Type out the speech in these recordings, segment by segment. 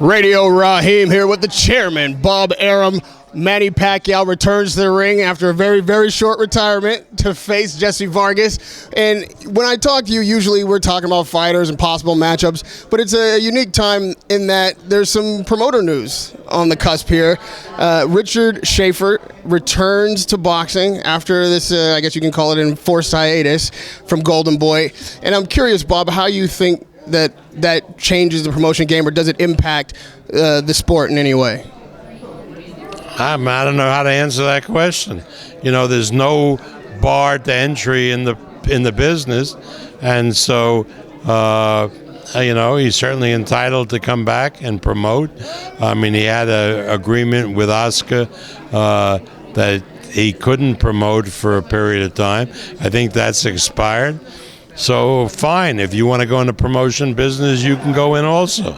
Radio Raheem here with the chairman, Bob Arum. Manny Pacquiao returns to the ring after a very, very short retirement to face Jesse Vargas. And when I talk to you, usually we're talking about fighters and possible matchups, but it's a unique time in that there's some promoter news on the cusp here. Richard Schaefer returns to boxing after this, I guess you can call it an enforced hiatus from Golden Boy. And I'm curious, Bob, how you think that changes the promotion game, or does it impact the sport in any way? I don't know how to answer that question. You know, there's no bar to entry in the business, and so you know, he's certainly entitled to come back and promote. I mean, he had an agreement with Oscar that he couldn't promote for a period of time. I think that's expired. So fine, if you want to go into promotion business, you can go in also.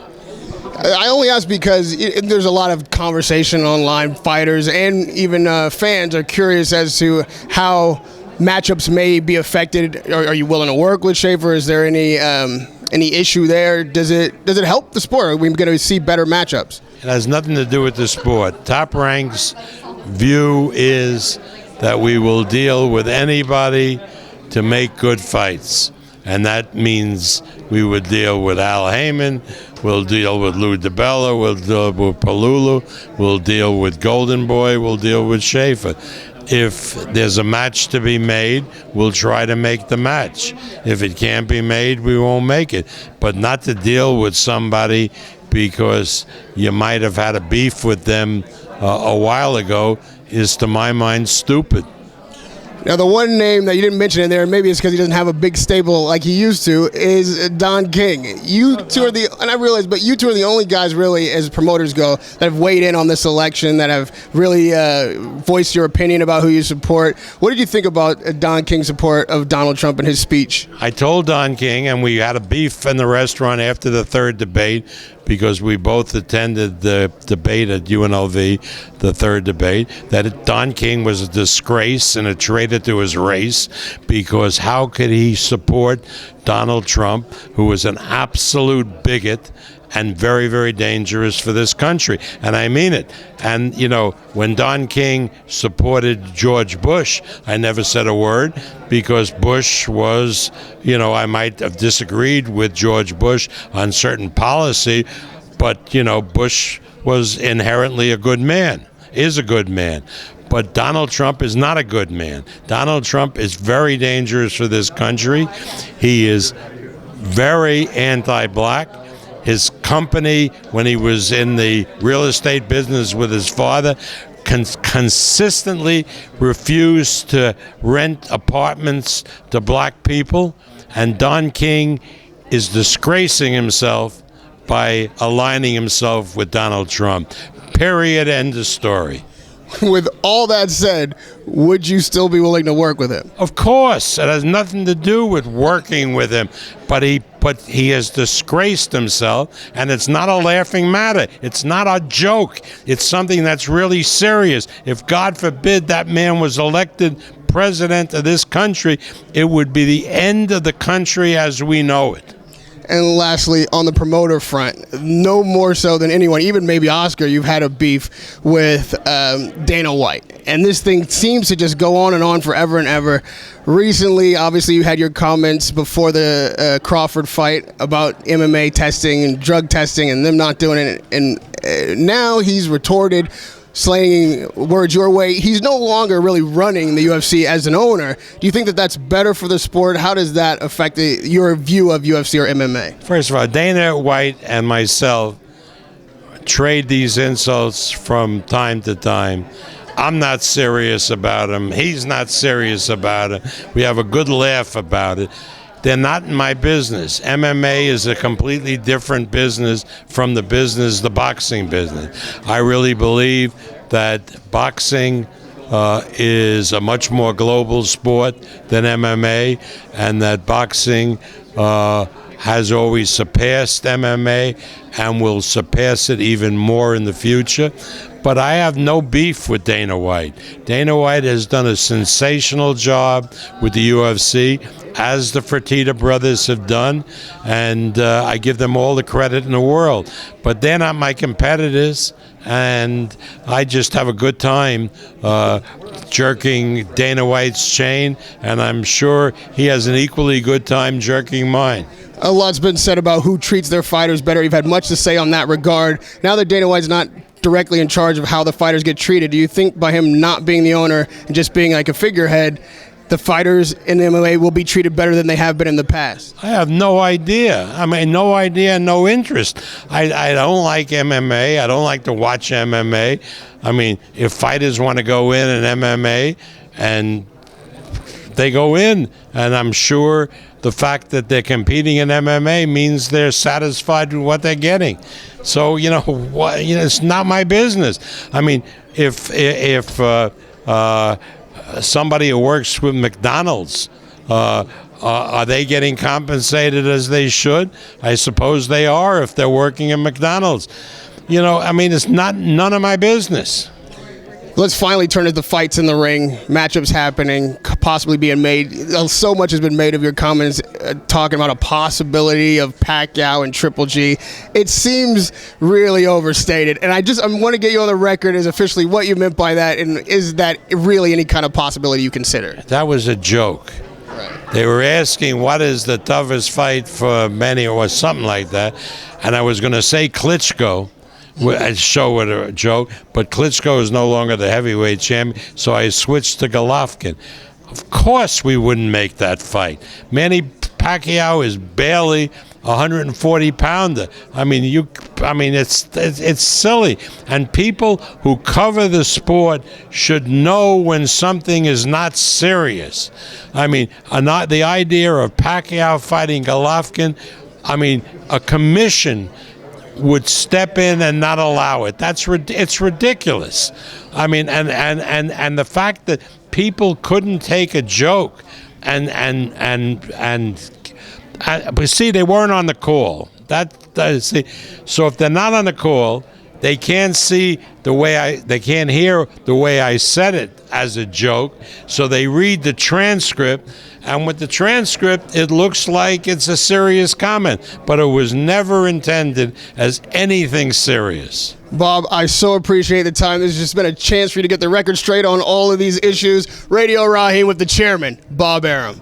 I only ask because there's a lot of conversation online. Fighters and even fans are curious as to how matchups may be affected. Are you willing to work with Schaefer? Is there any issue there? Does it help the sport? Are we going to see better matchups? It has nothing to do with the sport. Top Rank's view is that we will deal with anybody to make good fights. And that means we would deal with Al Heyman, we'll deal with Lou DiBella, we'll deal with Palulu, we'll deal with Golden Boy, we'll deal with Schaefer. If there's a match to be made, we'll try to make the match. If it can't be made, we won't make it. But not to deal with somebody because you might have had a beef with them a while ago is, to my mind, stupid. Now, the one name that you didn't mention in there, and maybe it's because he doesn't have a big stable like he used to, is Don King. You two are and I realize, but you two are the only guys really, as promoters go, that have weighed in on this election, that have really voiced your opinion about who you support. What did you think about Don King's support of Donald Trump in his speech? I told Don King, and we had a beef in the restaurant after the third debate, because we both attended the debate at UNLV, the third debate, that Don King was a disgrace and a traitor to his race, because how could he support Donald Trump, who was an absolute bigot and very, very dangerous for this country? And I mean it. And, you know, when Don King supported George Bush, I never said a word, because Bush was, you know, I might have disagreed with George Bush on certain policy, but, you know, Bush was inherently a good man, is a good man. But Donald Trump is not a good man. Donald Trump is very dangerous for this country. He is very anti-black. His company, when he was in the real estate business with his father, consistently refused to rent apartments to black people. And Don King is disgracing himself by aligning himself with Donald Trump. Period. End of story. With all that said, would you still be willing to work with him? Of course. It has nothing to do with working with him. But he has disgraced himself, and it's not a laughing matter. It's not a joke. It's something that's really serious. If, God forbid, that man was elected president of this country, it would be the end of the country as we know it. And lastly, on the promoter front, no more so than anyone, even maybe Oscar, you've had a beef with Dana White. And this thing seems to just go on and on forever and ever. Recently, obviously, you had your comments before the Crawford fight about MMA testing and drug testing and them not doing it. And now he's retorted, slanging words your way. He's no longer really running the UFC as an owner. Do you think that that's better for the sport? How does that affect your view of UFC or MMA? First of all, Dana White and myself trade these insults from time to time. I'm not serious about him. He's not serious about it. We have a good laugh about it. They're not in my business. MMA is a completely different business from the boxing business. I really believe that boxing is a much more global sport than MMA, and that boxing has always surpassed MMA, and will surpass it even more in the future. But I have no beef with Dana White. Dana White has done a sensational job with the UFC, as the Fertitta brothers have done, and I give them all the credit in the world. But they're not my competitors, and I just have a good time jerking Dana White's chain, and I'm sure he has an equally good time jerking mine. A lot's been said about who treats their fighters better. You've had much to say on that regard. Now that Dana White's not directly in charge of how the fighters get treated, do you think by him not being the owner and just being like a figurehead, the fighters in MMA will be treated better than they have been in the past? I have no idea. I mean, no idea, no interest. I don't like MMA. I don't like to watch MMA. I mean, if fighters want to go in MMA, and they go in, and I'm sure the fact that they're competing in MMA means they're satisfied with what they're getting. So, it's not my business. I mean, if somebody who works with McDonald's, are they getting compensated as they should? I suppose they are if they're working at McDonald's. I mean, it's none of my business. Let's finally turn to the fights in the ring, matchups happening, possibly being made. So much has been made of your comments talking about a possibility of Pacquiao and Triple G. It seems really overstated, and I want to get you on the record as officially what you meant by that, and is that really any kind of possibility you consider? That was a joke. Right. They were asking what is the toughest fight for Manny or something like that, and I was going to say Klitschko. I'd show it a joke, but Klitschko is no longer the heavyweight champion, so I switched to Golovkin. Of course we wouldn't make that fight. Manny Pacquiao is barely a 140-pounder. I mean, it's silly. And people who cover the sport should know when something is not serious. I mean, the idea of Pacquiao fighting Golovkin, I mean, a commission would step in and not allow it. It's ridiculous. I mean, and the fact that people couldn't take a joke, but see, they weren't on the call. See, so if they're not on the call, they can't see they can't hear the way I said it as a joke. So they read the transcript, and with the transcript, it looks like it's a serious comment, but it was never intended as anything serious. Bob, I so appreciate the time. This has just been a chance for you to get the record straight on all of these issues. Radio Raheem with the chairman, Bob Arum.